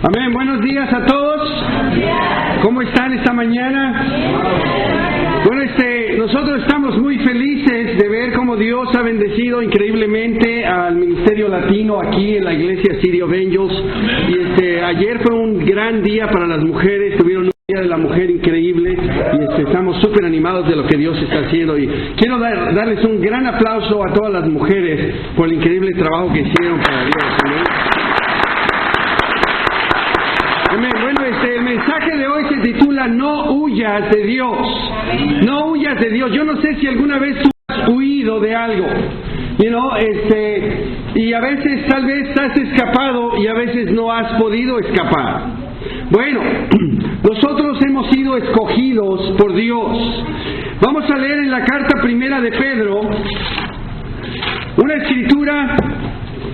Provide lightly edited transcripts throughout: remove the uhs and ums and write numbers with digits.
Amén. Buenos días a todos. ¿Cómo están esta mañana? Bueno, nosotros estamos muy felices de ver cómo Dios ha bendecido increíblemente al Ministerio Latino aquí en la iglesia City of Angels. Y ayer fue un gran día para las mujeres, tuvieron un día de la mujer increíble y estamos súper animados de lo que Dios está haciendo. Y quiero darles un gran aplauso a todas las mujeres por el increíble trabajo que hicieron para Dios. ¿Amén? Bueno, el mensaje de hoy se titula No huyas de Dios. No huyas de Dios. Yo no sé si alguna vez tú has huido de algo, y a veces tal vez has escapado y a veces no has podido escapar. Bueno, nosotros hemos sido escogidos por Dios. Vamos a leer en la carta primera de Pedro una escritura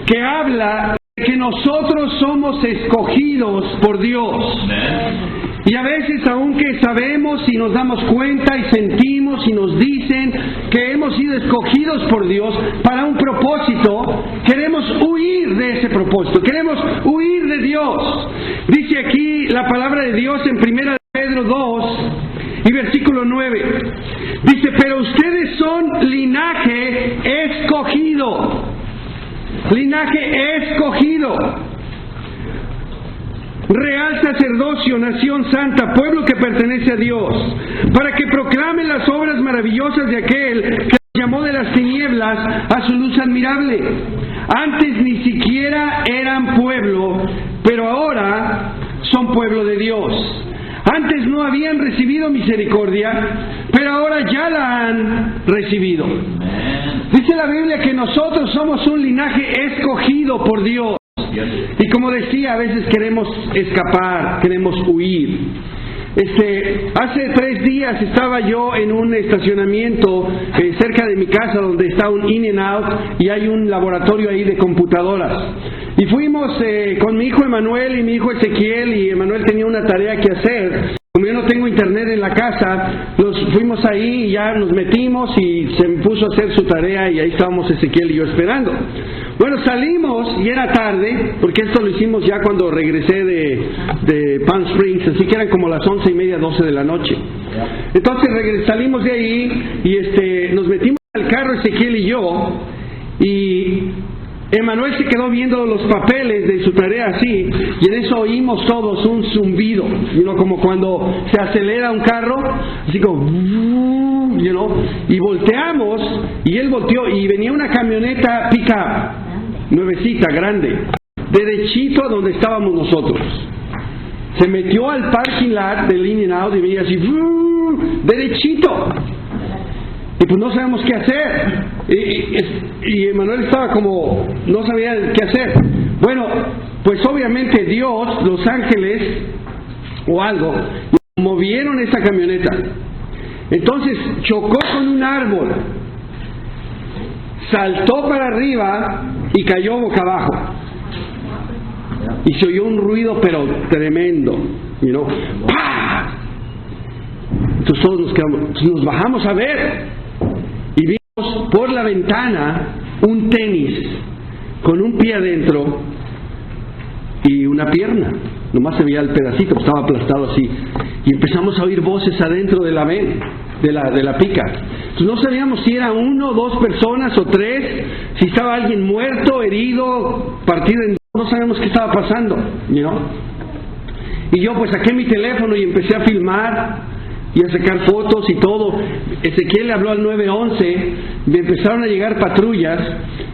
que habla que nosotros somos escogidos por Dios. Y a veces, aunque sabemos y nos damos cuenta y sentimos y nos dicen que hemos sido escogidos por Dios para un propósito, queremos huir de ese propósito, queremos huir de Dios. Dice aquí la palabra de Dios en 1 Pedro 2 y versículo 9. Dice, pero ustedes son linaje escogido. Linaje escogido, real sacerdocio, nación santa, pueblo que pertenece a Dios, para que proclame las obras maravillosas de aquel que nos llamó de las tinieblas a su luz admirable. Antes ni siquiera eran pueblo, pero ahora son pueblo de Dios. Antes no habían recibido misericordia, pero ahora ya la han recibido. Dice la Biblia que nosotros somos un linaje escogido por Dios. Y como decía, a veces queremos escapar, queremos huir. Hace 3 días estaba yo en un estacionamiento cerca de mi casa donde está un In-N-Out y hay un laboratorio ahí de computadoras. Y fuimos con mi hijo Emanuel y mi hijo Ezequiel, y Emanuel tenía una tarea que hacer. Como yo no tengo internet en la casa, fuimos ahí y ya nos metimos y se me puso a hacer su tarea y ahí estábamos Ezequiel y yo esperando. Bueno, salimos y era tarde, porque esto lo hicimos ya cuando regresé de Palm Springs, así que eran como las 11:30, 12 de la noche. Entonces salimos de ahí y nos metimos al carro Ezequiel y yo, y Emanuel se quedó viendo los papeles de su tarea así, y en eso oímos todos un zumbido, como cuando se acelera un carro, así como, y volteamos, y él volteó, y venía una camioneta pick-up, nuevecita, grande, derechito a donde estábamos nosotros. Se metió al parking lot del In-N-Out y venía así, derechito. Y pues no sabemos qué hacer. Y Emanuel estaba como, no sabía qué hacer. Bueno, pues obviamente Dios, los ángeles o algo, movieron esa camioneta. Entonces chocó con un árbol, saltó para arriba y cayó boca abajo. Y se oyó un ruido pero tremendo, ¡pah! Entonces todos nos quedamos, nos bajamos a ver. Y vimos por la ventana un tenis con un pie adentro y una pierna. Nomás se veía el pedacito, estaba aplastado así. Y empezamos a oír voces adentro de la pica. Entonces no sabíamos si era 1 o 2 personas o 3, si estaba alguien muerto, herido, partido en dos. No sabíamos qué estaba pasando, Y yo pues saqué mi teléfono y empecé a filmar y a sacar fotos y todo. Ezequiel le habló al 911, me empezaron a llegar patrullas.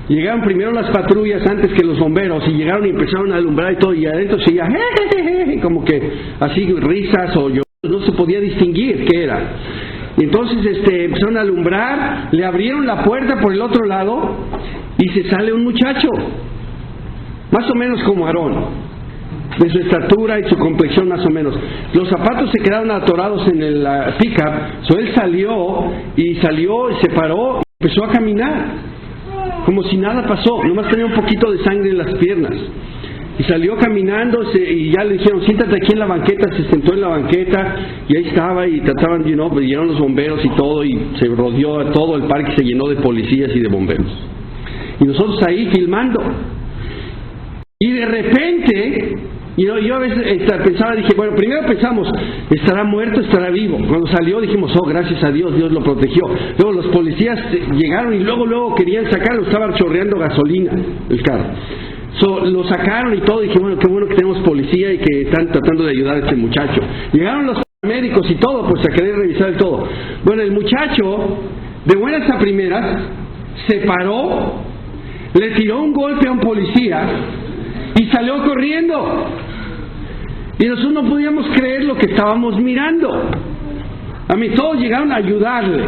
Llegaron primero las patrullas antes que los bomberos, y llegaron y empezaron a alumbrar y todo, y adentro se oía como que así risas o yo no se podía distinguir qué era. Y entonces empezaron a alumbrar, le abrieron la puerta por el otro lado y se sale un muchacho, más o menos como Aarón, de su estatura y su complexión más o menos. Los zapatos se quedaron atorados en el pickup, él salió y se paró y empezó a caminar como si nada pasó, nomás tenía un poquito de sangre en las piernas. Y salió caminando y ya le dijeron, siéntate aquí en la banqueta. Se sentó en la banqueta y ahí estaba, y trataban, pues llegaron los bomberos y todo, y se rodeó todo el parque, se llenó de policías y de bomberos. Y nosotros ahí filmando. Y de repente Y yo a veces pensaba, dije, bueno, primero pensamos, ¿estará muerto, estará vivo? Cuando salió dijimos, oh, gracias a Dios, Dios lo protegió. Luego los policías llegaron y luego querían sacarlo, estaba chorreando gasolina el carro. Lo sacaron y todo, y dije, bueno, qué bueno que tenemos policía y que están tratando de ayudar a este muchacho. Llegaron los médicos y todo, pues a querer revisar el todo. Bueno, el muchacho, de buenas a primeras, se paró, le tiró un golpe a un policía y salió corriendo. Y nosotros no podíamos creer lo que estábamos mirando. A mí todos llegaron a ayudarle.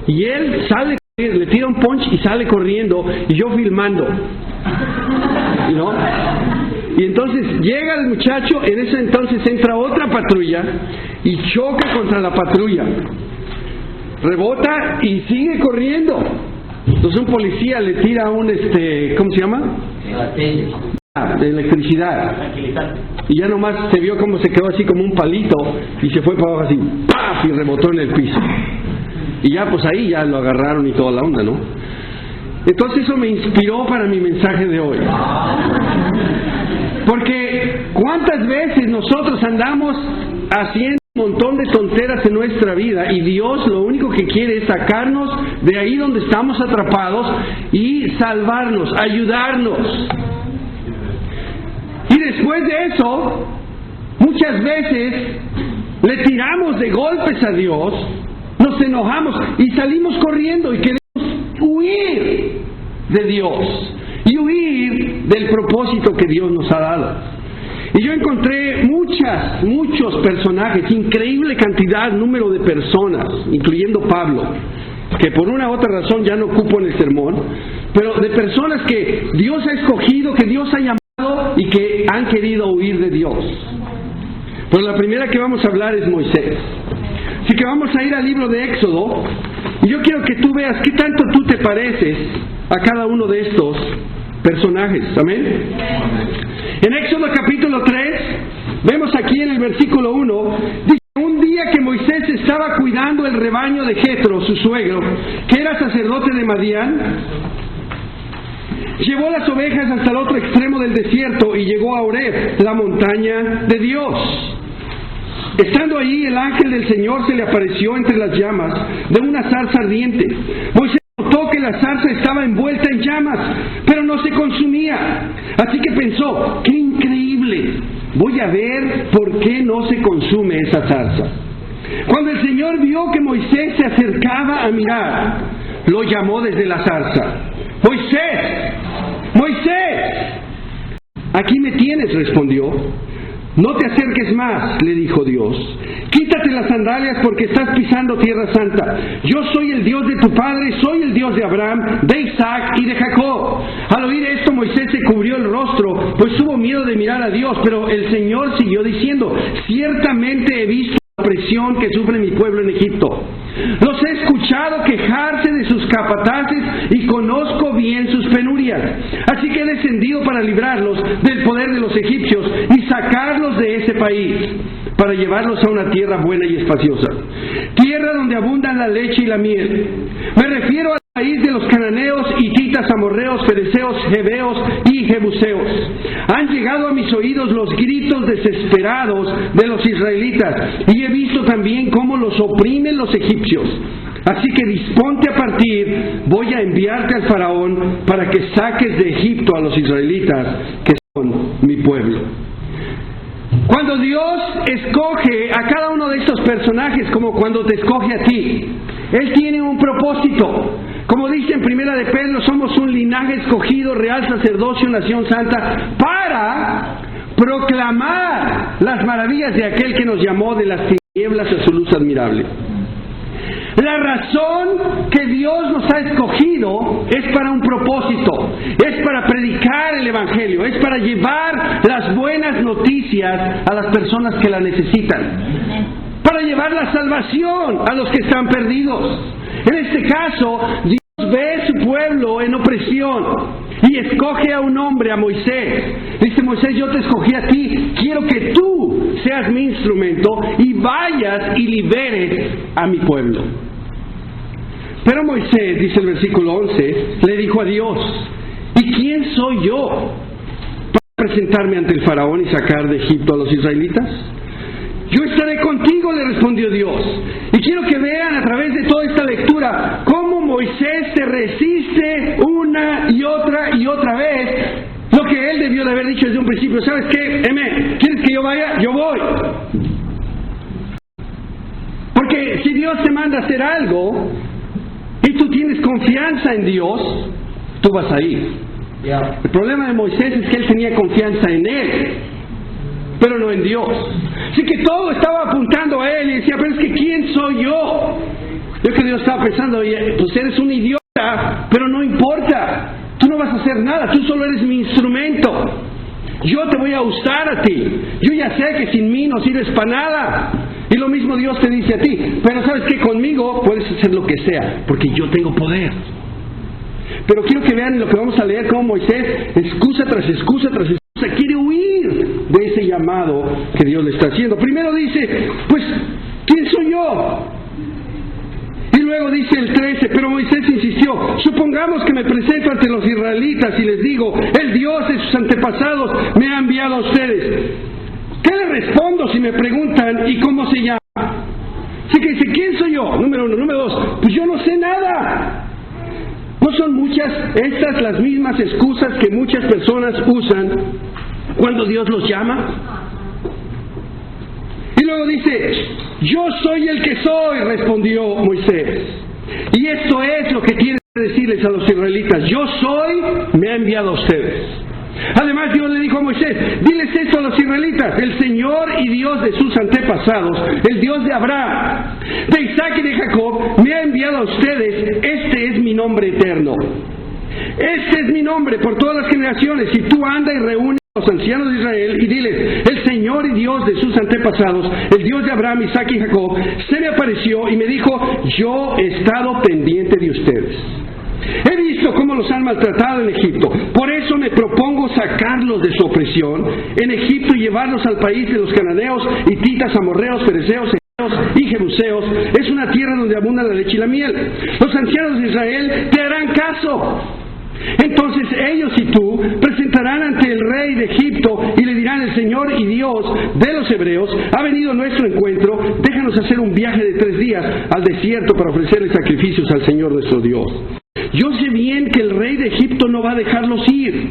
Y él sale, le tira un punch y sale corriendo, y yo filmando. ¿No? Y entonces llega el muchacho, en ese entonces entra otra patrulla y choca contra la patrulla. Rebota y sigue corriendo. Entonces un policía le tira un, ¿cómo se llama? De electricidad. Y ya nomás se vio como se quedó así como un palito y se fue para abajo así, ¡paf! Y rebotó en el piso. Y ya pues ahí ya lo agarraron y toda la onda, ¿no? Entonces eso me inspiró para mi mensaje de hoy. Porque ¿cuántas veces nosotros andamos haciendo un montón de tonteras en nuestra vida y Dios lo único que quiere es sacarnos de ahí donde estamos atrapados y salvarnos, ayudarnos? Y después de eso, muchas veces le tiramos de golpes a Dios, nos enojamos y salimos corriendo y queremos huir de Dios y huir del propósito que Dios nos ha dado. Y yo encontré muchos personajes, increíble cantidad, número de personas, incluyendo Pablo, que por una u otra razón ya no ocupo en el sermón, pero de personas que Dios ha escogido, que Dios ha llamado y que han querido huir de Dios. Pero la primera que vamos a hablar es Moisés. Así que vamos a ir al libro de Éxodo, y yo quiero que tú veas qué tanto tú te pareces a cada uno de estos personajes. ¿Amén? En Éxodo capítulo 3, vemos aquí en el versículo 1, dice: un día que Moisés estaba cuidando el rebaño de Jetro, su suegro, que era sacerdote de Madián, llevó las ovejas hasta el otro extremo del desierto y llegó a Horeb, la montaña de Dios. Estando allí, el ángel del Señor se le apareció entre las llamas de una zarza ardiente. Moisés notó que la zarza estaba envuelta en llamas, pero no se consumía. Así que pensó: ¡qué increíble! Voy a ver por qué no se consume esa zarza. Cuando el Señor vio que Moisés se acercaba a mirar, lo llamó desde la zarza: ¡Moisés! ¡Moisés! Aquí me tienes, respondió. No te acerques más, le dijo Dios. Quítate las sandalias porque estás pisando tierra santa. Yo soy el Dios de tu padre, soy el Dios de Abraham, de Isaac y de Jacob. Al oír esto, Moisés se cubrió el rostro, pues tuvo miedo de mirar a Dios. Pero el Señor siguió diciendo: ciertamente he visto la opresión que sufre mi pueblo en Egipto. Los he escuchado quejarse de sus capataces y conozco bien sus penurias. Así que he descendido para librarlos del poder de los egipcios y sacarlos de ese país, para llevarlos a una tierra buena y espaciosa, tierra donde abundan la leche y la miel. Me refiero al país de los cananeos, hititas, amorreos, fereceos, jebeos y jebuseos. Han llegado a mis oídos los gritos desesperados de los israelitas, y he visto también cómo los oprimen los egipcios. Así que disponte a partir, voy a enviarte al faraón para que saques de Egipto a los israelitas, que son mi pueblo. Cuando Dios escoge a cada uno de estos personajes, como cuando te escoge a ti, Él tiene un propósito. Como dice en Primera de Pedro, somos un linaje escogido, real sacerdocio, nación santa, para proclamar las maravillas de aquel que nos llamó de las tinieblas a su luz admirable. La razón que Dios nos ha escogido es para un propósito, es para predicar el Evangelio, es para llevar las buenas noticias a las personas que la necesitan, para llevar la salvación a los que están perdidos. En este caso, Dios ve su pueblo en opresión y escoge a un hombre, a Moisés. Dice: Moisés, yo te escogí a ti, quiero que tú seas mi instrumento y vayas y liberes a mi pueblo. Pero Moisés, dice el versículo 11, le dijo a Dios: ¿y quién soy yo presentarme ante el faraón y sacar de Egipto a los israelitas? Yo estaré contigo, le respondió Dios. Y quiero que vean a través de toda esta lectura cómo Moisés se resiste una y otra vez lo que él debió de haber dicho desde un principio. ¿Sabes qué? ¿Quieres que yo vaya? Yo voy. Porque si Dios te manda a hacer algo y tú tienes confianza en Dios, tú vas a ir. El problema de Moisés es que él tenía confianza en él, pero no en Dios. Así que todo estaba apuntando a él y decía, pero es que ¿quién soy yo? Yo creo que Dios estaba pensando, pues eres un idiota, pero no importa. Tú no vas a hacer nada, tú solo eres mi instrumento. Yo te voy a usar a ti. Yo ya sé que sin mí no sirves para nada. Y lo mismo Dios te dice a ti. Pero sabes que conmigo puedes hacer lo que sea, porque yo tengo poder. Pero quiero que vean lo que vamos a leer, cómo Moisés, excusa tras excusa tras excusa, quiere huir de ese llamado que Dios le está haciendo. Primero dice, pues, ¿quién soy yo? Y luego dice el 13, pero Moisés insistió, supongamos que me presento ante los israelitas y les digo, el Dios de sus antepasados me ha enviado a ustedes. ¿Qué le respondo si me preguntan y cómo se llama? Así que dice, ¿quién soy yo? Número 1. Número 2, pues yo no sé nada. ¿No son muchas estas las mismas excusas que muchas personas usan cuando Dios los llama? Y luego dice, yo soy el que soy, respondió Moisés. Y esto es lo que quiere decirles a los israelitas, yo soy, me ha enviado a ustedes. Además Dios le dijo a Moisés, diles esto a los israelitas, el Señor y Dios de sus antepasados, el Dios de Abraham, de Isaac y de Jacob, me ha enviado a ustedes, este es mi nombre eterno. Este es mi nombre por todas las generaciones, y tú anda y reúne a los ancianos de Israel y diles, el Señor y Dios de sus antepasados, el Dios de Abraham, Isaac y Jacob, se me apareció y me dijo, yo he estado pendiente de ustedes. He visto cómo los han maltratado en Egipto. Por eso me propongo sacarlos de su opresión en Egipto y llevarlos al país de los cananeos, hititas, amorreos, fereceos y jebuseos. Es una tierra donde abunda la leche y la miel. Los ancianos de Israel te harán caso. Entonces ellos y tú presentarán ante el rey de Egipto y le dirán, el Señor y Dios de los hebreos ha venido a nuestro encuentro, déjanos hacer un viaje de 3 días al desierto para ofrecerle sacrificios al Señor nuestro Dios. Yo sé bien que el rey de Egipto no va a dejarlos ir,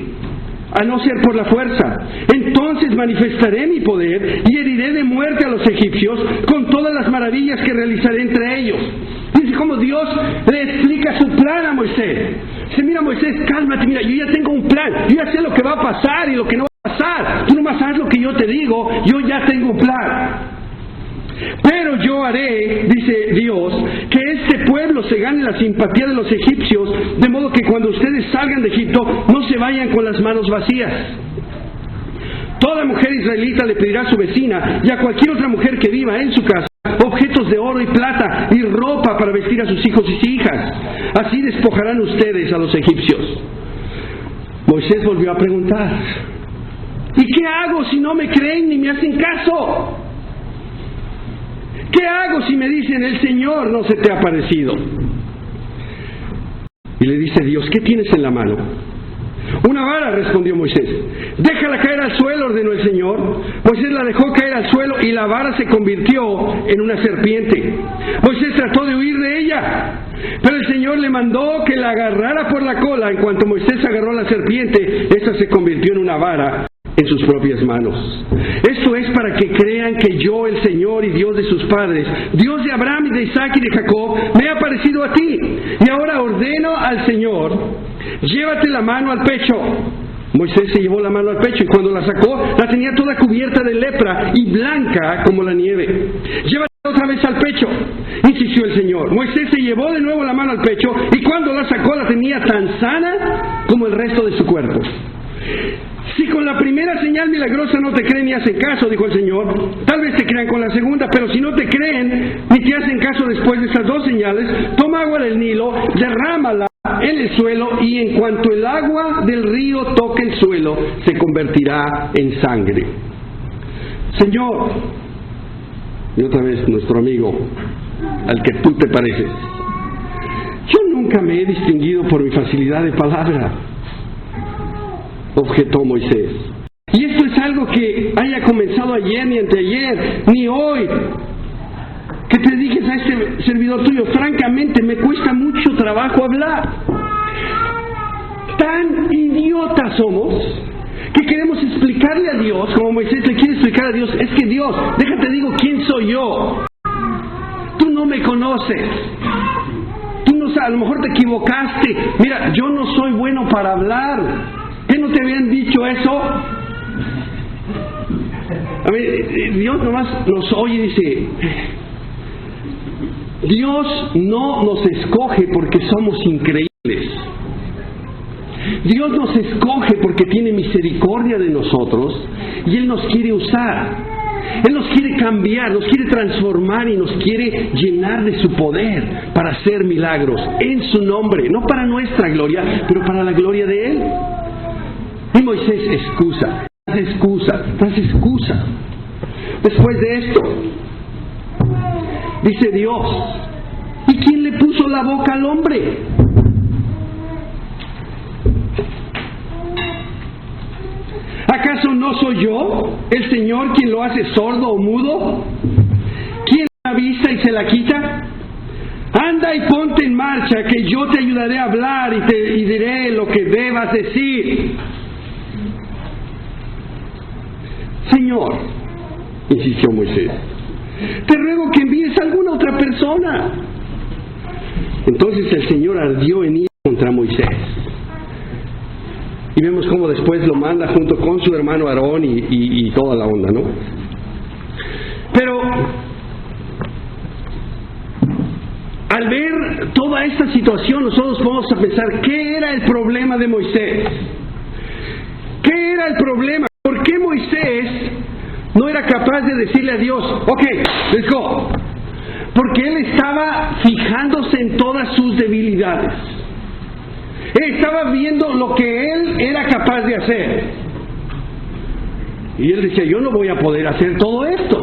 a no ser por la fuerza. Entonces manifestaré mi poder y heriré de muerte a los egipcios con todas las maravillas que realizaré entre ellos. Dice cómo Dios le explica su plan a Moisés. Dice, mira Moisés, cálmate, mira, yo ya tengo un plan, yo ya sé lo que va a pasar y lo que no va a pasar. Tú nomás haz lo que yo te digo, yo ya tengo un plan. Pero yo haré, dice Dios, que este pueblo se gane la simpatía de los egipcios, de modo que cuando ustedes salgan de Egipto no se vayan con las manos vacías. Toda mujer israelita le pedirá a su vecina y a cualquier otra mujer que viva en su casa objetos de oro y plata y ropa para vestir a sus hijos y hijas. Así despojarán ustedes a los egipcios. Moisés volvió a preguntar, ¿y qué hago si no me creen ni me hacen caso? ¿Qué hago si me dicen, el Señor no se te ha aparecido? Y le dice Dios, ¿qué tienes en la mano? Una vara, respondió Moisés. Déjala caer al suelo, ordenó el Señor. Moisés la dejó caer al suelo y la vara se convirtió en una serpiente. Moisés trató de huir de ella, pero el Señor le mandó que la agarrara por la cola. En cuanto Moisés agarró a la serpiente, esta se convirtió en una vara en sus propias manos. Esto es para que crean que yo, el Señor y Dios de sus padres, Dios de Abraham y de Isaac y de Jacob, me he aparecido a ti. Y ahora ordeno al Señor, llévate la mano al pecho. Moisés se llevó la mano al pecho y cuando la sacó, la tenía toda cubierta de lepra y blanca como la nieve. Llévatela otra vez al pecho, insistió el Señor. Moisés se llevó de nuevo la mano al pecho y cuando la sacó la tenía tan sana como el resto de su cuerpo. Si con la primera señal milagrosa no te creen ni hacen caso, dijo el Señor, tal vez te crean con la segunda, pero si no te creen ni te hacen caso después de esas 2 señales, toma agua del Nilo, derrámala en el suelo y en cuanto el agua del río toque el suelo, se convertirá en sangre. Señor, y otra vez nuestro amigo, al que tú te pareces, yo nunca me he distinguido por mi facilidad de palabra, objetó Moisés. haya comenzado ayer, ni anteayer, ni hoy, que te dediques a este servidor tuyo. Francamente, me cuesta mucho trabajo hablar. Tan idiotas somos que queremos explicarle a Dios, como Moisés le quiere explicar a Dios, es que Dios, déjate digo quién soy yo. Tú no me conoces. Tú no sabes, a lo mejor te equivocaste. Mira, yo no soy bueno para hablar. ¿Qué no te habían dicho eso? A ver, Dios nomás nos oye y dice, Dios no nos escoge porque somos increíbles. Dios nos escoge porque tiene misericordia de nosotros y Él nos quiere usar. Él nos quiere cambiar, nos quiere transformar y nos quiere llenar de su poder para hacer milagros en su nombre, no para nuestra gloria, pero para la gloria de Él. Y Moisés excusa. Después de esto, dice Dios, ¿y quién le puso la boca al hombre? ¿Acaso no soy yo, el Señor, quien lo hace sordo o mudo? ¿Quién la vista y se la quita? Anda y ponte en marcha, que yo te ayudaré a hablar y diré lo que debas decir. Señor, insistió Moisés, te ruego que envíes a alguna otra persona. Entonces el Señor ardió en ira contra Moisés. Y vemos cómo después lo manda junto con su hermano Aarón y toda la onda, ¿no? Pero al ver toda esta situación, nosotros vamos a pensar, ¿qué era el problema de Moisés? ¿Qué era el problema? ¿Por qué Moisés no era capaz de decirle a Dios, ok, let's go? Porque él estaba fijándose en todas sus debilidades. Él estaba viendo lo que él era capaz de hacer. Y él decía, yo no voy a poder hacer todo esto.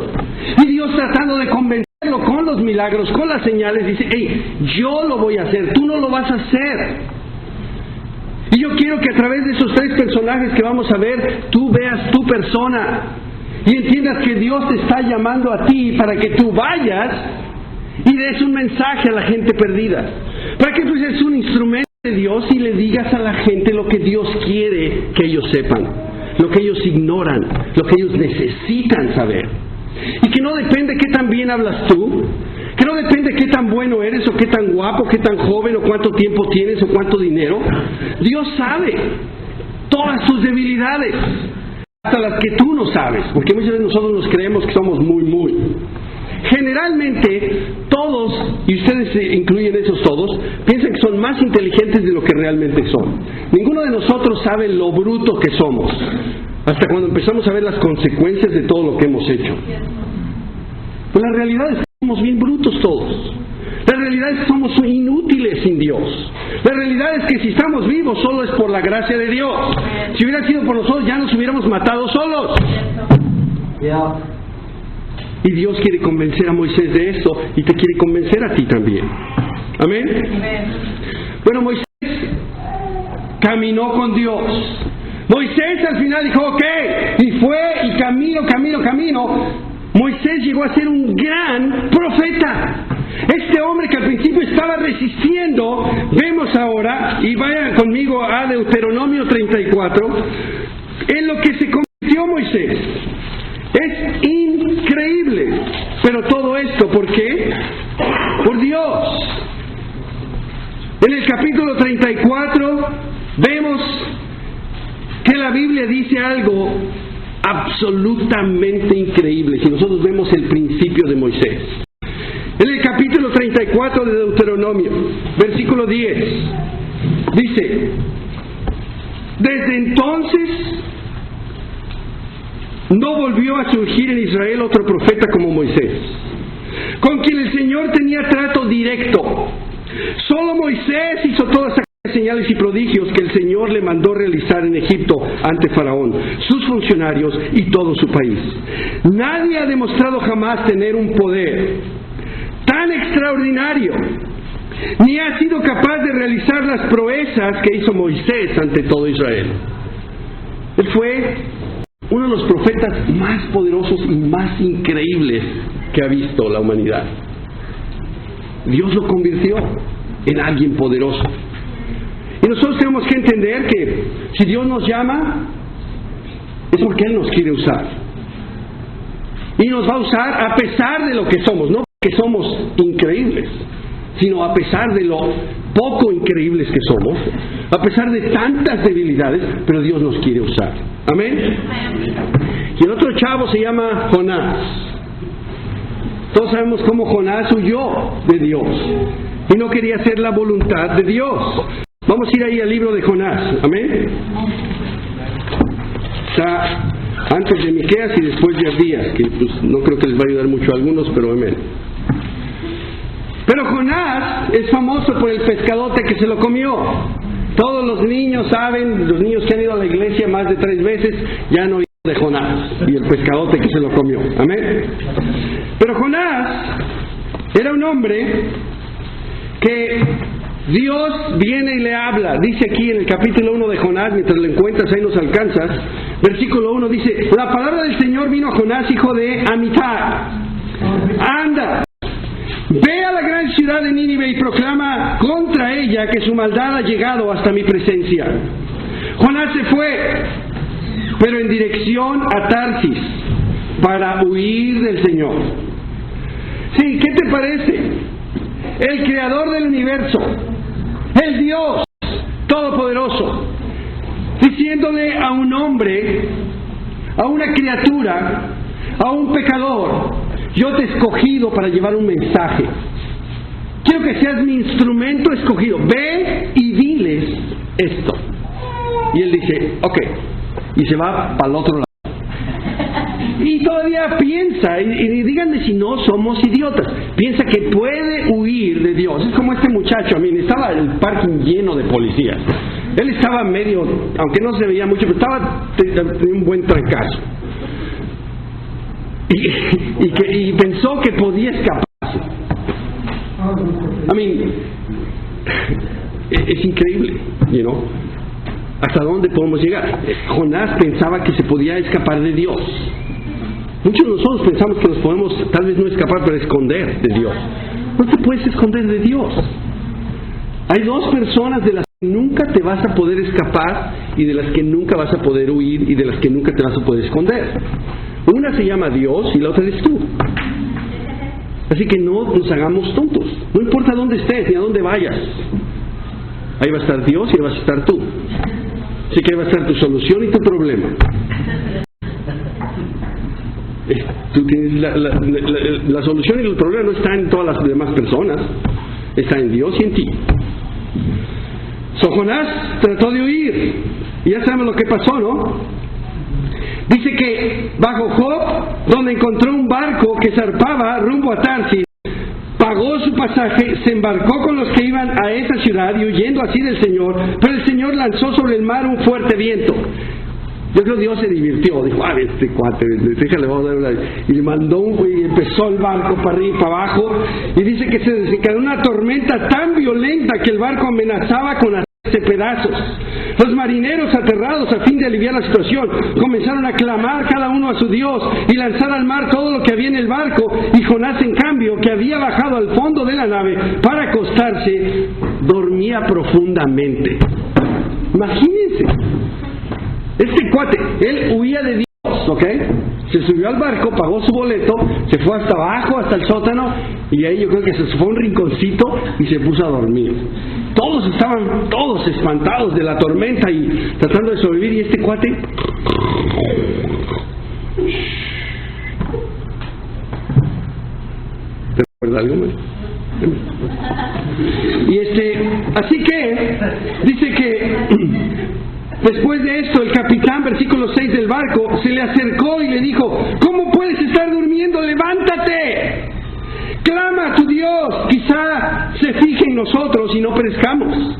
Y Dios, tratando de convencerlo con los milagros, con las señales, dice, hey, yo lo voy a hacer, tú no lo vas a hacer. Y yo quiero que a través de esos tres personajes que vamos a ver, tú veas tu persona y entiendas que Dios te está llamando a ti para que tú vayas y des un mensaje a la gente perdida, para que tú seas un instrumento de Dios y le digas a la gente lo que Dios quiere que ellos sepan, lo que ellos ignoran, lo que ellos necesitan saber. Y que no depende qué tan bien hablas tú, que no depende qué tan bueno eres, o qué tan guapo, qué tan joven, o cuánto tiempo tienes, o cuánto dinero. Dios sabe todas tus debilidades, hasta las que tú no sabes, porque muchas veces nosotros nos creemos que somos muy. Generalmente todos, y ustedes se incluyen esos todos, piensan que son más inteligentes de lo que realmente son. Ninguno de nosotros sabe lo bruto que somos, hasta cuando empezamos a ver las consecuencias de todo lo que hemos hecho. Pues la realidad es que somos bien brutos todos. La realidad es que somos inútiles sin Dios. La realidad es que si estamos vivos solo es por la gracia de Dios. Si hubiera sido por nosotros ya nos hubiéramos matado solos. Y Dios quiere convencer a Moisés de eso y te quiere convencer a ti también. Amén. Bueno, Moisés caminó con Dios. Moisés al final dijo, ok, y fue y camino. Moisés llegó a ser un gran profeta. Este hombre que al principio estaba resistiendo, vemos ahora, y vayan conmigo a Deuteronomio 34, en lo que se convirtió Moisés. Es increíble. Pero todo esto, ¿por qué? Por Dios. En el capítulo 34 vemos que la Biblia dice algo absolutamente increíble. Si nosotros vemos el principio de Moisés. En el capítulo 34 de Deuteronomio, versículo 10, dice, desde entonces no volvió a surgir en Israel otro profeta como Moisés, con quien el Señor tenía trato directo. Solo Moisés hizo todas aquellas señales y prodigios que el Señor le mandó realizar en Egipto ante Faraón, sus funcionarios y todo su país. Nadie ha demostrado jamás tener un poder tan extraordinario, ni ha sido capaz de realizar las proezas que hizo Moisés ante todo Israel. Él fue uno uno de los profetas más poderosos y más increíbles que ha visto la humanidad. Dios lo convirtió en alguien poderoso. Y nosotros tenemos que entender que si Dios nos llama, es porque Él nos quiere usar. Y nos va a usar a pesar de lo que somos, no porque somos increíbles, sino a pesar de lo poco increíbles que somos, a pesar de tantas debilidades, pero Dios nos quiere usar. Amén. Y el otro chavo se llama Jonás. Todos sabemos cómo Jonás huyó de Dios y no quería hacer la voluntad de Dios. Vamos a ir ahí al libro de Jonás. Amén. Está antes de Miqueas y después de Abdías, que pues, no creo que les va a ayudar mucho a algunos, pero amén. Pero Jonás es famoso por el pescadote que se lo comió. Todos los niños saben, los niños que han ido a la iglesia más de 3 veces, ya han oído de Jonás y el pescadote que se lo comió. Amén. Pero Jonás era un hombre que Dios viene y le habla. Dice aquí en el capítulo 1 de Jonás, mientras lo encuentras ahí nos alcanzas, versículo 1 dice: la palabra del Señor vino a Jonás, hijo de Amitai. Anda, ve a la gran ciudad de Nínive y proclama contra ella que su maldad ha llegado hasta mi presencia. Jonás se fue, pero en dirección a Tarsis, para huir del Señor. Sí, ¿qué te parece? El creador del universo, el Dios todopoderoso, diciéndole a un hombre, a una criatura, a un pecador: yo te he escogido para llevar un mensaje. Quiero que seas mi instrumento escogido. Ve y diles esto. Y él dice, ok. Y se va para el otro lado. Y todavía piensa, y díganme si no somos idiotas, piensa que puede huir de Dios. Es como este muchacho, estaba el parking lleno de policías. Él estaba medio, aunque no se veía mucho, pero tenía un buen trancazo. Y pensó que podía escaparse. Es increíble, ¿hasta dónde podemos llegar? Jonás pensaba que se podía escapar de Dios. Muchos de nosotros pensamos que nos podemos, tal vez no escapar, pero esconder de Dios. No te puedes esconder de Dios. Hay 2 personas de las que nunca te vas a poder escapar y de las que nunca vas a poder huir y de las que nunca te vas a poder esconder. Una se llama Dios y la otra eres tú. Así que no nos hagamos tontos. No importa dónde estés ni a dónde vayas. Ahí va a estar Dios y ahí vas a estar tú. Así que ahí va a estar tu solución y tu problema. Tú tienes la solución y el problema no está en todas las demás personas. Está en Dios y en ti. Jonás trató de huir. Y ya sabemos lo que pasó, ¿no? Dice que bajo Job, donde encontró un barco que zarpaba rumbo a Tarsis, pagó su pasaje, se embarcó con los que iban a esa ciudad y huyendo así del Señor, pero el Señor lanzó sobre el mar un fuerte viento. Yo creo que Dios se divirtió, dijo, este cuate, déjale, vamos a dar una... Y le mandó y empezó el barco para arriba y para abajo, y dice que se desencadenó una tormenta tan violenta que el barco amenazaba con hacerse pedazos. Los marineros, aterrados a fin de aliviar la situación, comenzaron a clamar cada uno a su Dios y lanzar al mar todo lo que había en el barco. Y Jonás, en cambio, que había bajado al fondo de la nave para acostarse, dormía profundamente. Imagínense, este cuate, él huía de Dios, ¿ok? Se subió al barco, pagó su boleto, se fue hasta abajo, hasta el sótano, y ahí yo creo que se fue a un rinconcito y se puso a dormir. Todos estaban espantados de la tormenta y tratando de sobrevivir, y este cuate ¿te recuerda algo más? Y así que dice que después de esto el capitán, versículo 6 del barco, se le acercó y le dijo: ¿cómo puedes estar durmiendo? ¡Levántate! Clama a tu Dios, quizá se fije en nosotros y no perezcamos.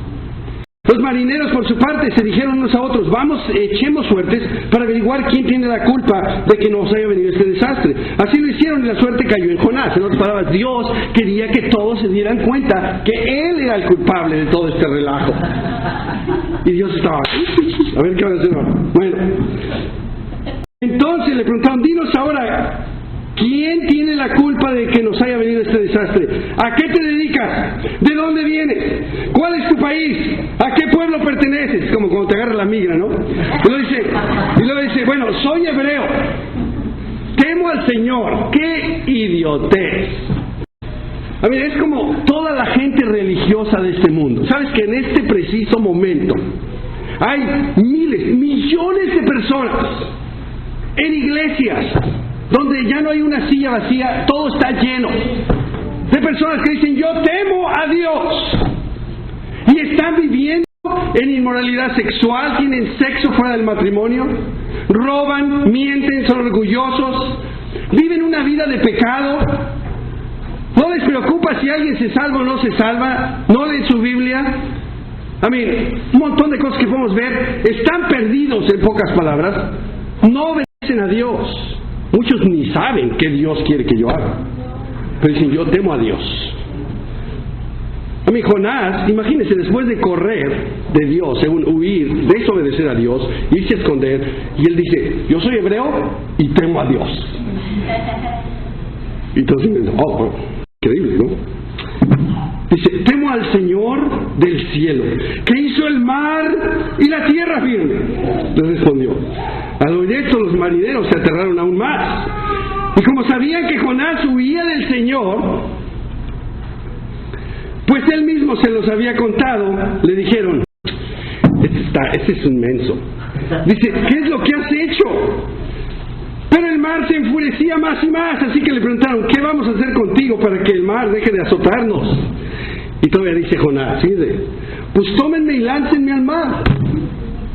Los marineros, por su parte, se dijeron unos a otros: vamos, echemos suertes para averiguar quién tiene la culpa de que nos haya venido este desastre. Así lo hicieron y la suerte cayó en Jonás. En otras palabras, Dios quería que todos se dieran cuenta que Él era el culpable de todo este relajo. Y Dios estaba, a ver qué van a hacer ahora. Bueno, Entonces le preguntaron, dinos ahora, ¿quién tiene la culpa de que nos haya venido este desastre? ¿A qué te dedicas? ¿De dónde vienes? ¿Cuál es tu país? ¿A qué pueblo perteneces? Como cuando te agarra la migra, ¿no? Y luego dice, bueno, soy hebreo. Temo al Señor. ¡Qué idiotez! A ver, es como toda la gente religiosa de este mundo. ¿Sabes que en este preciso momento hay miles, millones de personas en iglesias donde ya no hay una silla vacía, todo está lleno de personas que dicen, yo temo a Dios, y están viviendo en inmoralidad sexual, tienen sexo fuera del matrimonio, roban, mienten, son orgullosos, viven una vida de pecado, no les preocupa si alguien se salva o no se salva, no leen su Biblia. Un montón de cosas que podemos ver, están perdidos en pocas palabras, no obedecen a Dios. Muchos ni saben qué Dios quiere que yo haga, pero dicen, yo temo a Dios. Jonás, imagínense, después de correr de Dios, según huir, desobedecer a Dios, irse a esconder, y él dice, yo soy hebreo y temo a Dios. Y entonces, increíble, ¿no? Dice, temo al Señor del cielo, que hizo el mar y la tierra firme. Le respondió. Al oír esto, los marineros se aterraron aún más. Y como sabían que Jonás huía del Señor, pues él mismo se los había contado, le dijeron, este es un menso. Dice, ¿qué es lo que has hecho? Pero el mar se enfurecía más y más, así que le preguntaron, ¿qué vamos a hacer contigo para que el mar deje de azotarnos? Y todavía dice Jonás, pues tómenme y láncenme al mar.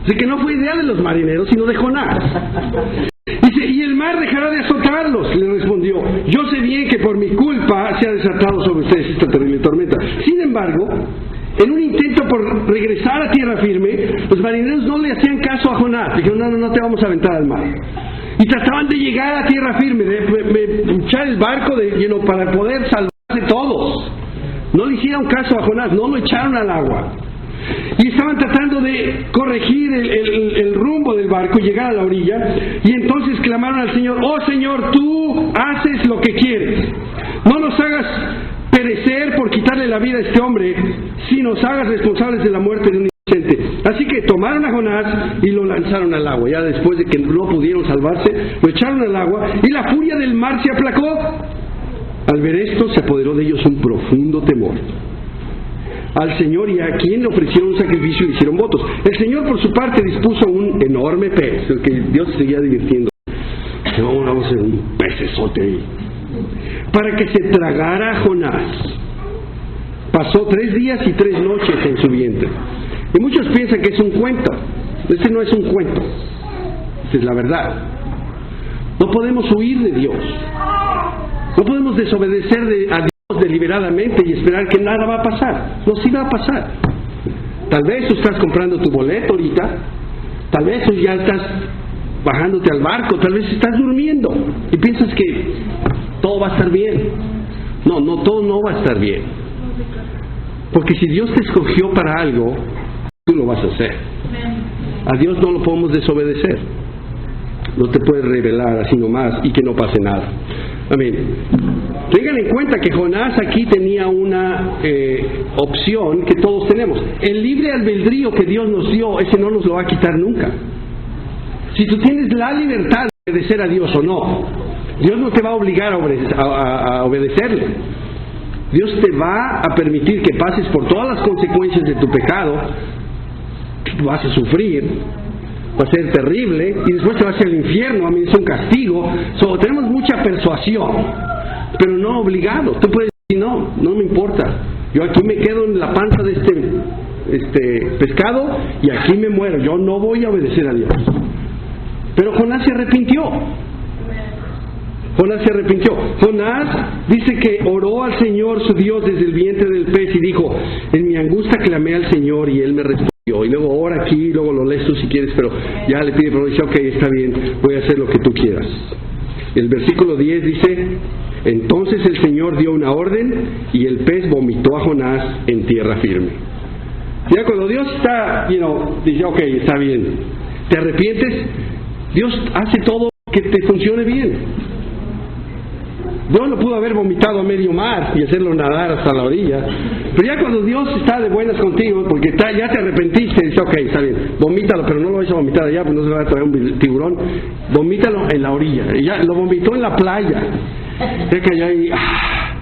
Así que no fue idea de los marineros, sino de Jonás. Dice, y el mar dejará de azotarlos, le respondió. Yo sé bien que por mi culpa se ha desatado sobre ustedes esta terrible tormenta. Sin embargo, en un intento por regresar a tierra firme, los marineros no le hacían caso a Jonás. Dijeron, no te vamos a aventar al mar. Y trataban de llegar a tierra firme, de echar el barco para poder salvarse todos. No le hicieron caso a Jonás, no lo echaron al agua. Y estaban tratando de corregir el rumbo del barco y llegar a la orilla. Y entonces clamaron al Señor, oh Señor, tú haces lo que quieres. No nos hagas perecer por quitarle la vida a este hombre, si nos hagas responsables de la muerte de un inocente. Así que tomaron a Jonás y lo lanzaron al agua. Ya después de que no pudieron salvarse, lo echaron al agua y la furia del mar se aplacó. Al ver esto, se apoderó de ellos un profundo temor al Señor, y a quien le ofrecieron un sacrificio y hicieron votos. El Señor, por su parte, dispuso un enorme pez, el que Dios seguía divirtiendo. Vamos a hacer un pecesote ahí, para que se tragara a Jonás. Pasó 3 días y 3 noches en su vientre. Y muchos piensan que es un cuento. Este no es un cuento, esta es la verdad. No podemos huir de Dios. No podemos desobedecer a Dios deliberadamente y esperar que nada va a pasar. No, sí va a pasar. Tal vez tú estás comprando tu boleto ahorita, tal vez tú ya estás bajándote al barco, tal vez estás durmiendo y piensas que todo va a estar bien. No, todo no va a estar bien. Porque si Dios te escogió para algo, tú lo vas a hacer. A Dios no lo podemos desobedecer. No te puedes rebelar así nomás y que no pase nada. Amén. Tengan en cuenta que Jonás aquí tenía una opción que todos tenemos. El libre albedrío que Dios nos dio, ese no nos lo va a quitar nunca. Si tú tienes la libertad de obedecer a Dios o no, Dios no te va a obligar a obedecerle. Dios te va a permitir que pases por todas las consecuencias de tu pecado, que vas a sufrir, va a ser terrible, y después te vas al infierno. A mí es un castigo. Tenemos mucha persuasión, pero no obligado. Tú puedes decir, no me importa, yo aquí me quedo en la panza de este pescado y aquí me muero, yo no voy a obedecer a Dios. Pero Jonás se arrepintió. Jonás dice que oró al Señor su Dios desde el vientre del pez y dijo, en mi angustia clamé al Señor y Él me respondió. Y luego ora aquí, luego lo lees tú si quieres, pero ya le pide, pero dice, ok, está bien, voy a hacer lo que tú quieras. El versículo 10 dice, entonces el Señor dio una orden y el pez vomitó a Jonás en tierra firme. Ya cuando Dios está, dice, ok, está bien, te arrepientes, Dios hace todo que te funcione bien. Dios lo pudo haber vomitado a medio mar y hacerlo nadar hasta la orilla, pero ya cuando Dios está de buenas contigo, porque ya te arrepentiste, dice, ok, está bien, vomítalo, pero no lo vais a vomitar allá, pues no se le va a traer un tiburón, vomítalo en la orilla. Y ya lo vomitó en la playa. Ya que allá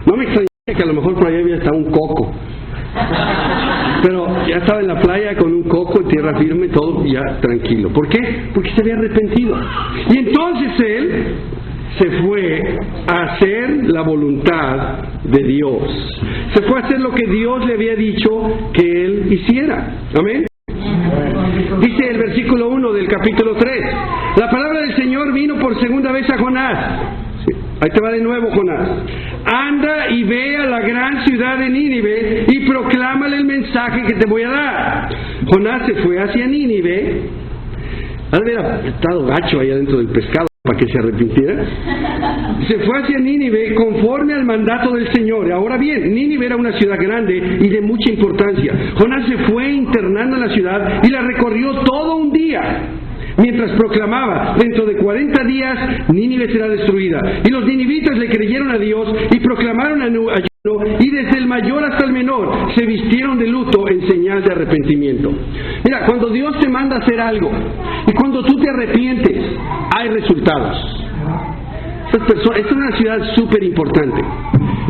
no me extrañaría que a lo mejor por allá había hasta un coco, pero ya estaba en la playa con un coco, tierra firme, todo ya tranquilo. ¿Por qué? Porque se había arrepentido. Y entonces él se fue a hacer la voluntad de Dios. Se fue a hacer lo que Dios le había dicho que él hiciera. Amén. Dice el versículo 1 del capítulo 3: la palabra del Señor vino por segunda vez a Jonás. Sí, ahí te va de nuevo Jonás. Anda y ve a la gran ciudad de Nínive y proclámale el mensaje que te voy a dar. Jonás se fue hacia Nínive. Ha de haber estado gacho ahí adentro del pescado para que se arrepintiera. Se fue hacia Nínive conforme al mandato del Señor. Ahora bien, Nínive era una ciudad grande y de mucha importancia. Jonás se fue internando en la ciudad y la recorrió todo un día, mientras proclamaba: dentro de 40 días Nínive será destruida. Y los ninivitas le creyeron a Dios y proclamaron ayuno, y desde el mayor hasta el menor se vistieron de luto en señal de arrepentimiento. Mira, cuando Dios te manda a hacer algo y cuando tú te arrepientes, hay resultados. Esta es una ciudad súper importante.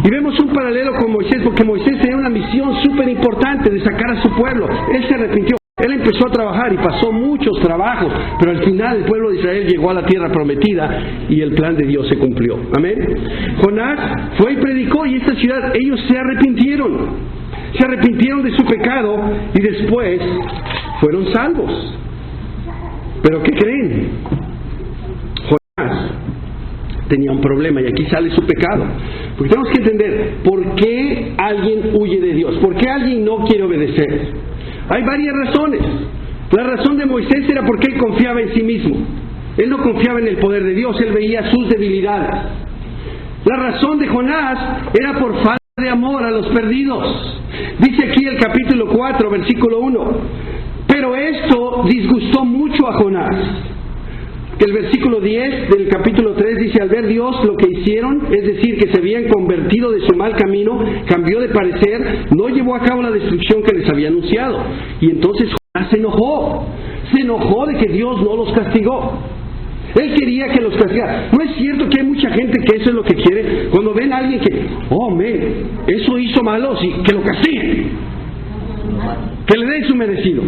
Y vemos un paralelo con Moisés, porque Moisés tenía una misión súper importante de sacar a su pueblo. Él se arrepintió. Él empezó a trabajar y pasó muchos trabajos, pero al final el pueblo de Israel llegó a la tierra prometida y el plan de Dios se cumplió. Amén. Jonás fue y predicó, y esta ciudad, ellos se arrepintieron de su pecado y después fueron salvos. Pero ¿qué creen? Jonás tenía un problema, y aquí sale su pecado. Porque tenemos que entender por qué alguien huye de Dios, por qué alguien no quiere obedecer. Hay varias razones. La razón de Moisés era porque él confiaba en sí mismo. Él no confiaba en el poder de Dios, él veía sus debilidades. La razón de Jonás era por falta de amor a los perdidos. Dice aquí el capítulo 4, versículo 1: pero esto disgustó mucho a Jonás. El versículo 10 del capítulo 3 dice: al ver Dios lo que hicieron, es decir, que se habían convertido de su mal camino, cambió de parecer, no llevó a cabo la destrucción que les había anunciado. Y entonces Jonás se enojó de que Dios no los castigó. Él quería que los castigara. ¿No es cierto que hay mucha gente que eso es lo que quiere? Cuando ven a alguien que, eso hizo malo, sí, que lo castiguen, que le den su merecido.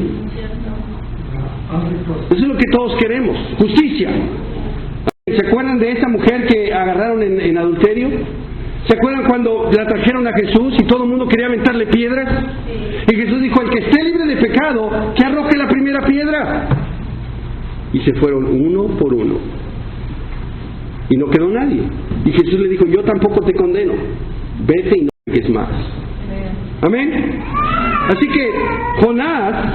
Eso es lo que todos queremos, justicia. ¿Se acuerdan de esa mujer que agarraron en adulterio? ¿Se acuerdan cuando la trajeron a Jesús y todo el mundo quería aventarle piedras? Y Jesús dijo: el que esté libre de pecado, que arroje la primera piedra. Y se fueron uno por uno y no quedó nadie. Y Jesús le dijo: yo tampoco te condeno, vete y no peques más. Amén. Así que Jonás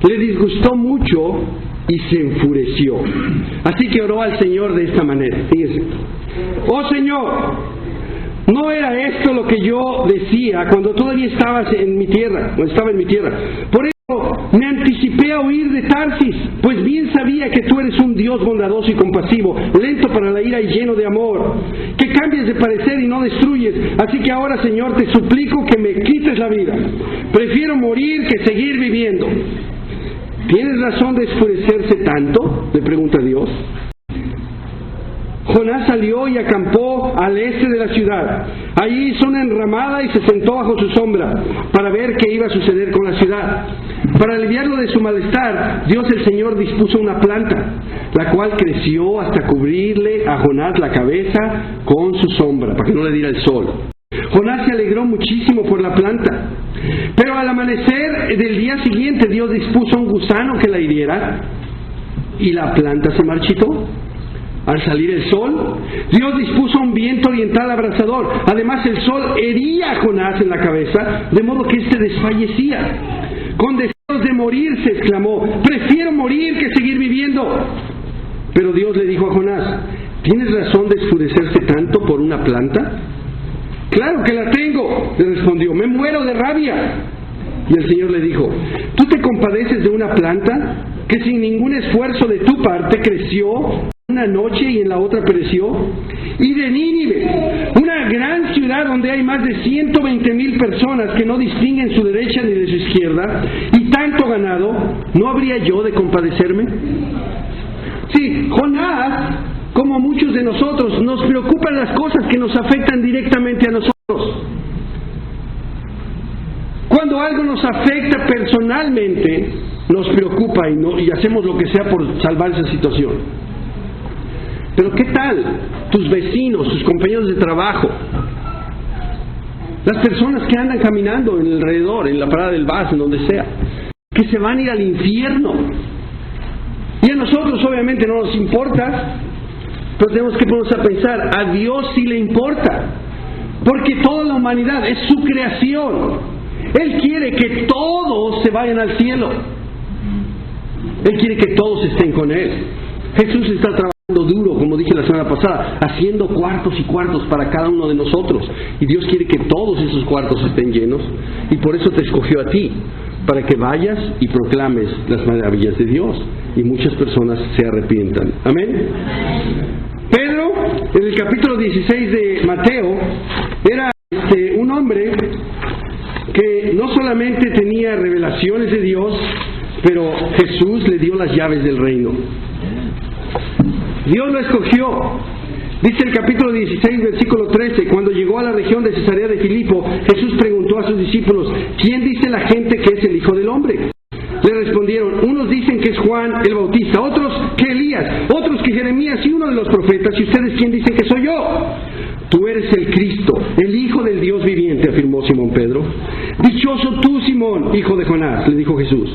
le disgustó mucho y se enfureció. Así que oró al Señor de esta manera. Fíjense: oh Señor, ¿no era esto lo que yo decía cuando todavía estabas en mi tierra? Por eso me anticipé a huir de Tarsis, pues bien sabía que tú eres un Dios bondadoso y compasivo, lento para la ira y lleno de amor, que cambies de parecer y no destruyes. Así que ahora, Señor, te suplico que me quites la vida. Prefiero morir que seguir viviendo. ¿Tienes razón de enfurecerse tanto?, le pregunta Dios. Jonás salió y acampó al este de la ciudad. Allí hizo una enramada y se sentó bajo su sombra para ver qué iba a suceder con la ciudad. Para aliviarlo de su malestar, Dios el Señor dispuso una planta, la cual creció hasta cubrirle a Jonás la cabeza con su sombra, para que no le diera el sol. Jonás se alegró muchísimo por la planta. Pero al amanecer del día siguiente, Dios dispuso un gusano que la hiriera y la planta se marchitó. Al salir el sol, Dios dispuso un viento oriental abrasador. Además, el sol hería a Jonás en la cabeza, de modo que éste desfallecía. Con deseos de morir se exclamó: prefiero morir que seguir viviendo. Pero Dios le dijo a Jonás: ¿tienes razón de enfurecerse tanto por una planta? Claro que la tengo, le respondió, me muero de rabia. Y el Señor le dijo: ¿tú te compadeces de una planta que sin ningún esfuerzo de tu parte creció una noche y en la otra pereció? Y de Nínive, una gran ciudad donde hay más de 120,000 personas que no distinguen su derecha ni de su izquierda, y tanto ganado, ¿no habría yo de compadecerme? Sí, Jonás, como muchos de nosotros, nos preocupan las cosas que nos afectan directamente a nosotros. Cuando algo nos afecta personalmente, nos preocupa y hacemos lo que sea por salvar esa situación. Pero ¿qué tal tus vecinos, tus compañeros de trabajo? Las personas que andan caminando en alrededor, en la parada del bus, en donde sea, que se van a ir al infierno. Y a nosotros obviamente no nos importa, pero tenemos que ponernos a pensar, a Dios sí le importa, porque toda la humanidad es su creación. Él quiere que todos se vayan al cielo. Él quiere que todos estén con Él. Jesús está trabajando duro, como dije la semana pasada, haciendo cuartos y cuartos para cada uno de nosotros. Y Dios quiere que todos esos cuartos estén llenos. Y por eso te escogió a ti, para que vayas y proclames las maravillas de Dios. Y muchas personas se arrepientan. Amén. Pedro, en el capítulo 16 de Mateo, era un hombre que no solamente tenía revelaciones de Dios, pero Jesús le dio las llaves del reino. Dios lo escogió. Dice el capítulo 16, versículo 13, cuando llegó a la región de Cesarea de Filipo, Jesús preguntó a sus discípulos, ¿quién dice la gente que es el Hijo del Hombre? Le respondieron, unos dicen que es Juan el Bautista, otros que Elías, otros que Jeremías y uno de los profetas, ¿y ustedes quién dicen que soy yo? Tú eres el Cristo, el Hijo del Dios viviente, afirmó Simón Pedro. Dichoso tú, Simón, hijo de Jonás, le dijo Jesús,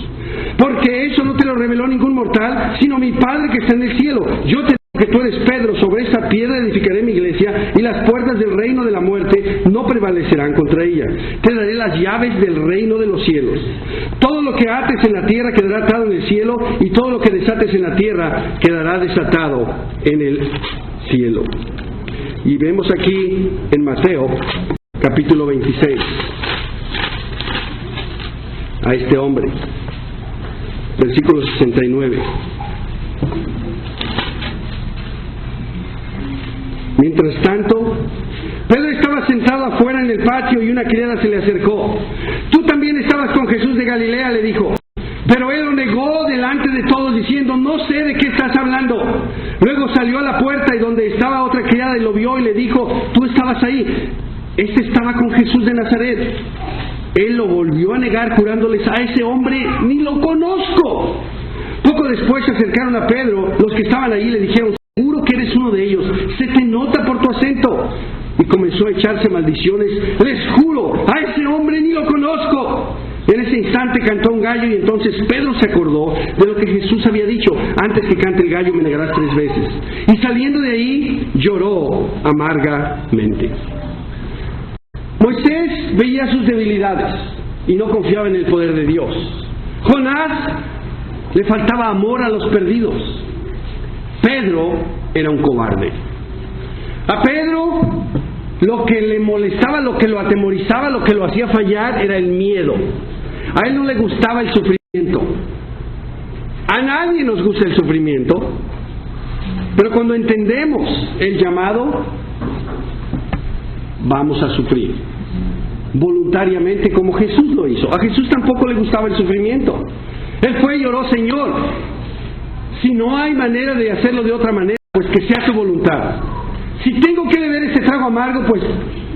porque eso no te lo reveló ningún mortal, sino mi Padre que está en el cielo. Yo te digo que tú eres Pedro, sobre esta piedra edificaré mi iglesia, y las puertas del reino de la muerte no prevalecerán contra ella. Te daré las llaves del reino de los cielos. Todo lo que ates en la tierra quedará atado en el cielo, y todo lo que desates en la tierra quedará desatado en el cielo. Y vemos aquí en Mateo, capítulo 26, a este hombre, versículo 69. Mientras tanto, Pedro estaba sentado afuera en el patio y una criada se le acercó. ¿Tú también estabas con Jesús de Galilea?, le dijo. Pero él lo negó delante de todos diciendo, no sé de qué estás hablando. Luego salió a la puerta y donde estaba otra criada y lo vio y le dijo, tú estabas ahí. Este estaba con Jesús de Nazaret. Él lo volvió a negar jurándoles, a ese hombre ni lo conozco. Poco después se acercaron a Pedro, los que estaban ahí le dijeron, seguro que eres uno de ellos, se te nota por tu acento. Y comenzó a echarse maldiciones, les juro, a ese hombre ni lo conozco. En ese instante cantó un gallo y entonces Pedro se acordó de lo que Jesús había dicho, antes que cante el gallo me negarás 3 veces. Y saliendo de ahí lloró amargamente. Moisés veía sus debilidades y no confiaba en el poder de Dios. Jonás le faltaba amor a los perdidos. Pedro era un cobarde. A Pedro lo que le molestaba, lo que lo atemorizaba, lo que lo hacía fallar era el miedo. A él no le gustaba el sufrimiento. A nadie nos gusta el sufrimiento. Pero cuando entendemos el llamado, vamos a sufrir voluntariamente como Jesús lo hizo. A Jesús tampoco le gustaba el sufrimiento. Él fue y lloró, Señor, si no hay manera de hacerlo de otra manera, pues que sea tu voluntad. Si tengo que beber ese trago amargo, pues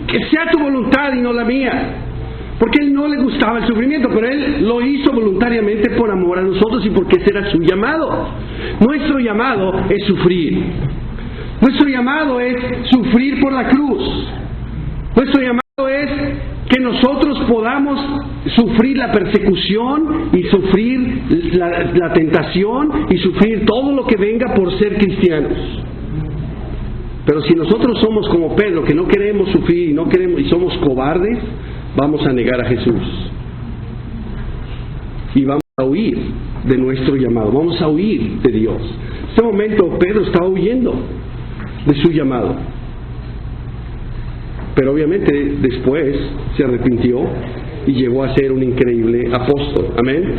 que sea tu voluntad y no la mía. Porque a él no le gustaba el sufrimiento, pero él lo hizo voluntariamente por amor a nosotros y porque ese era su llamado. Nuestro llamado es sufrir. Nuestro llamado es sufrir por la cruz. Nuestro llamado es que nosotros podamos sufrir la persecución y sufrir la tentación y sufrir todo lo que venga por ser cristianos. Pero si nosotros somos como Pedro, que no queremos sufrir y no queremos y somos cobardes, vamos a negar a Jesús y vamos a huir de nuestro llamado, vamos a huir de Dios. En este momento Pedro estaba huyendo de su llamado, pero obviamente después se arrepintió y llegó a ser un increíble apóstol. Amén.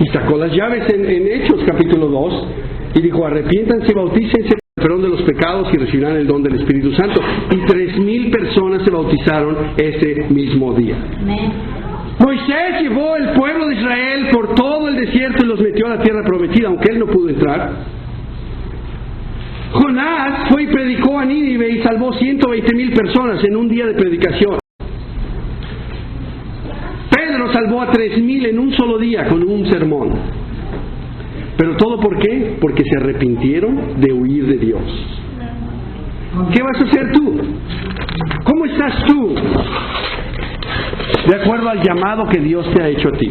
Y sacó las llaves en Hechos capítulo 2 y dijo: arrepiéntanse, bautícense el perdón de los pecados y recibirán el don del Espíritu Santo. Y 3,000 personas se bautizaron ese mismo día. Amén. Moisés llevó el pueblo de Israel por todo el desierto y los metió a la tierra prometida, aunque él no pudo entrar. Jonás fue y predicó a Nínive y salvó 120,000 personas en un día de predicación. Pedro salvó a 3,000 en un solo día con un sermón. ¿Pero todo por qué? Porque se arrepintieron de huir de Dios. ¿Qué vas a hacer tú? ¿Cómo estás tú? De acuerdo al llamado que Dios te ha hecho a ti.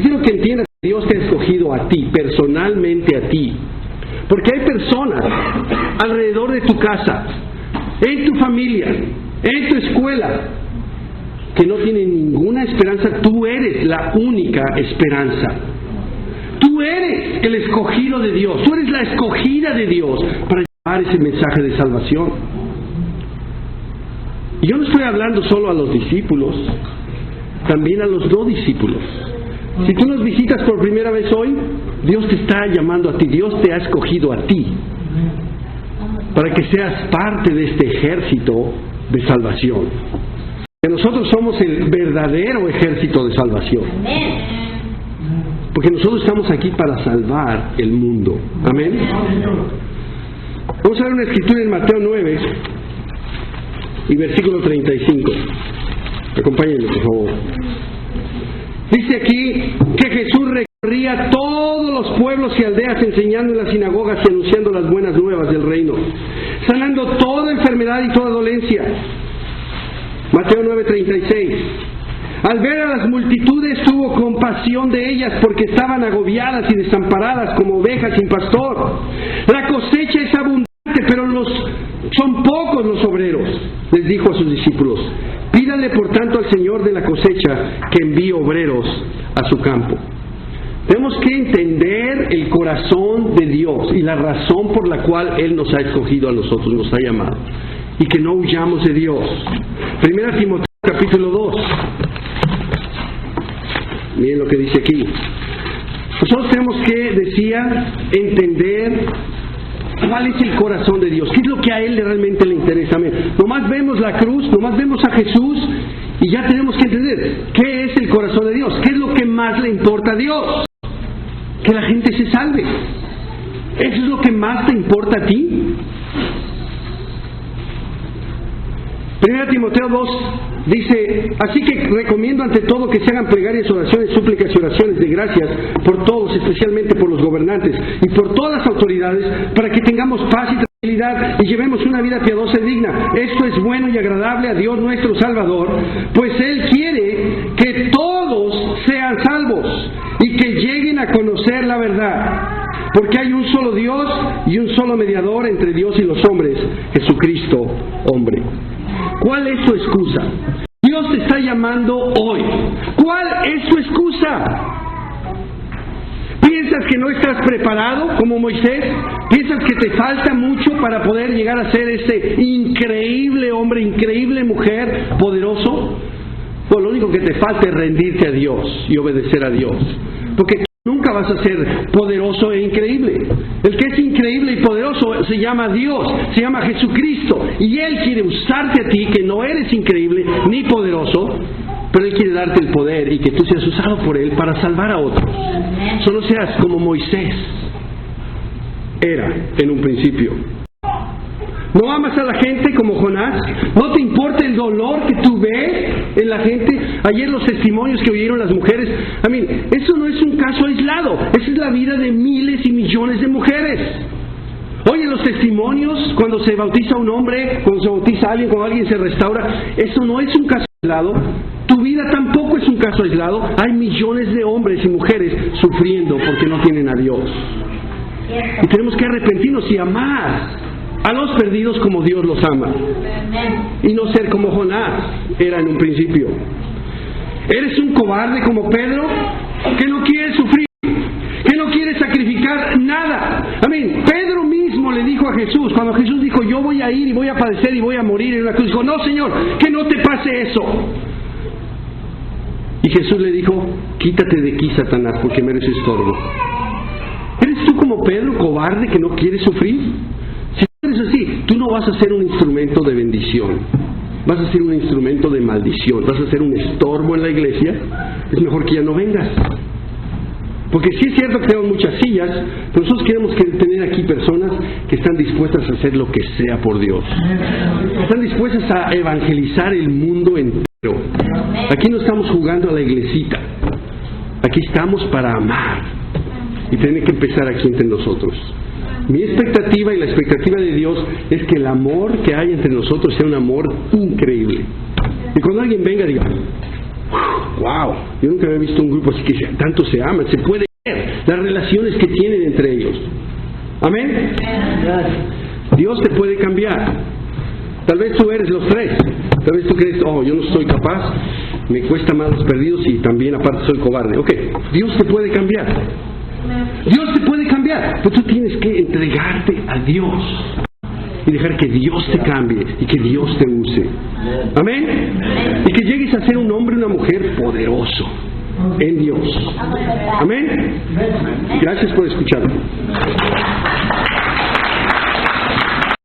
Quiero que entiendas que Dios te ha escogido a ti, personalmente a ti. Porque hay personas alrededor de tu casa, en tu familia, en tu escuela, que no tienen ninguna esperanza. Tú eres la única esperanza. Tú eres el escogido de Dios. Tú eres la escogida de Dios para llevar ese mensaje de salvación. Y yo no estoy hablando solo a los discípulos, también a los no discípulos. Si tú nos visitas por primera vez hoy, Dios te está llamando a ti. Dios te ha escogido a ti para que seas parte de este ejército de salvación. Que nosotros somos el verdadero ejército de salvación. Porque nosotros estamos aquí para salvar el mundo. Amén. Vamos a ver una escritura en Mateo 9 y versículo 35. Acompáñenme, por favor. Dice aquí que Jesús recorría todos los pueblos y aldeas enseñando en las sinagogas y anunciando las buenas nuevas del reino, sanando toda enfermedad y toda dolencia. Mateo 9:36. Al ver a las multitudes tuvo compasión de ellas porque estaban agobiadas y desamparadas como ovejas sin pastor. La cosecha es abundante, pero son pocos los obreros. Les dijo a sus discípulos: pídanle por tanto al Señor de la cosecha que envíe obreros a su campo. Tenemos que entender el corazón de Dios y la razón por la cual Él nos ha escogido a nosotros, nos ha llamado. Y que no huyamos de Dios. 1 Timoteo capítulo 2. Miren lo que dice aquí. Nosotros tenemos que, decía, entender cuál es el corazón de Dios. ¿Qué es lo que a Él realmente le interesa? Nomás vemos la cruz, nomás vemos a Jesús y ya tenemos que entender qué es el corazón de Dios. ¿Qué es lo que más le importa a Dios? Que la gente se salve. ¿Eso es lo que más te importa a ti? 1 Timoteo 2 dice: así que recomiendo ante todo que se hagan plegarias, oraciones, súplicas y oraciones de gracias por todos, especialmente por los gobernantes y por todas las autoridades, para que tengamos paz y tranquilidad y llevemos una vida piadosa y digna. Esto es bueno y agradable a Dios nuestro Salvador, pues Él quiere que todos sean salvos y que lleguen a conocer la verdad. Porque hay un solo Dios y un solo mediador entre Dios y los hombres, Jesucristo, hombre. ¿Cuál es tu excusa? Dios te está llamando hoy. ¿Cuál es tu excusa? ¿Piensas que no estás preparado como Moisés? ¿Piensas que te falta mucho para poder llegar a ser ese increíble hombre, increíble mujer, poderoso? Pues lo único que te falta es rendirte a Dios y obedecer a Dios. Porque nunca vas a ser poderoso e increíble. El que es increíble y poderoso se llama Dios, se llama Jesucristo. Y Él quiere usarte a ti, que no eres increíble ni poderoso, pero Él quiere darte el poder y que tú seas usado por Él para salvar a otros. Solo seas como Moisés era en un principio. ¿No amas a la gente como Jonás? ¿No te importa el dolor que tú ves en la gente? Ayer los testimonios que oyeron las mujeres, eso no es un caso aislado. Esa es la vida de miles y millones de mujeres. Oye, los testimonios cuando se bautiza un hombre, cuando se bautiza alguien, cuando alguien se restaura, eso no es un caso aislado. Tu vida tampoco es un caso aislado. Hay millones de hombres y mujeres sufriendo porque no tienen a Dios. Y tenemos que arrepentirnos y amar a los perdidos como Dios los ama. Y no ser como Jonás era en un principio. ¿Eres un cobarde como Pedro, que no quiere sufrir, que no quiere sacrificar nada? Pedro mismo le dijo a Jesús, cuando Jesús dijo: yo voy a ir y voy a padecer y voy a morir en la cruz, dijo: no, Señor, que no te pase eso. Y Jesús le dijo, quítate de aquí, Satanás, porque me eres estorbo. ¿Eres tú como Pedro, cobarde, que no quieres sufrir? Si eres así, tú no vas a ser un instrumento de bendición. Vas a ser un instrumento de maldición. Vas a ser un estorbo en la iglesia. Es mejor que ya no vengas. Porque sí es cierto que tenemos muchas sillas, pero nosotros queremos tener aquí personas que están dispuestas a hacer lo que sea por Dios. Están dispuestas a evangelizar el mundo entero. Aquí no estamos jugando a la iglesita. Aquí estamos para amar. Y tiene que empezar aquí entre nosotros. Mi expectativa y la expectativa de Dios es que el amor que hay entre nosotros sea un amor increíble. Y cuando alguien venga diga, wow, yo nunca había visto un grupo así que tanto se aman, se puede ver las relaciones que tienen entre ellos. Amén. Dios te puede cambiar. Tal vez tú eres los tres. Tal vez tú crees, yo no soy capaz, me cuesta más los perdidos y también aparte soy cobarde. Ok, Dios te puede cambiar. Dios te puede cambiar, pero tú tienes que entregarte a Dios y dejar que Dios te cambie y que Dios te use. Amén. Y que llegues a ser un hombre y una mujer poderoso en Dios. Amén. Gracias por escucharme.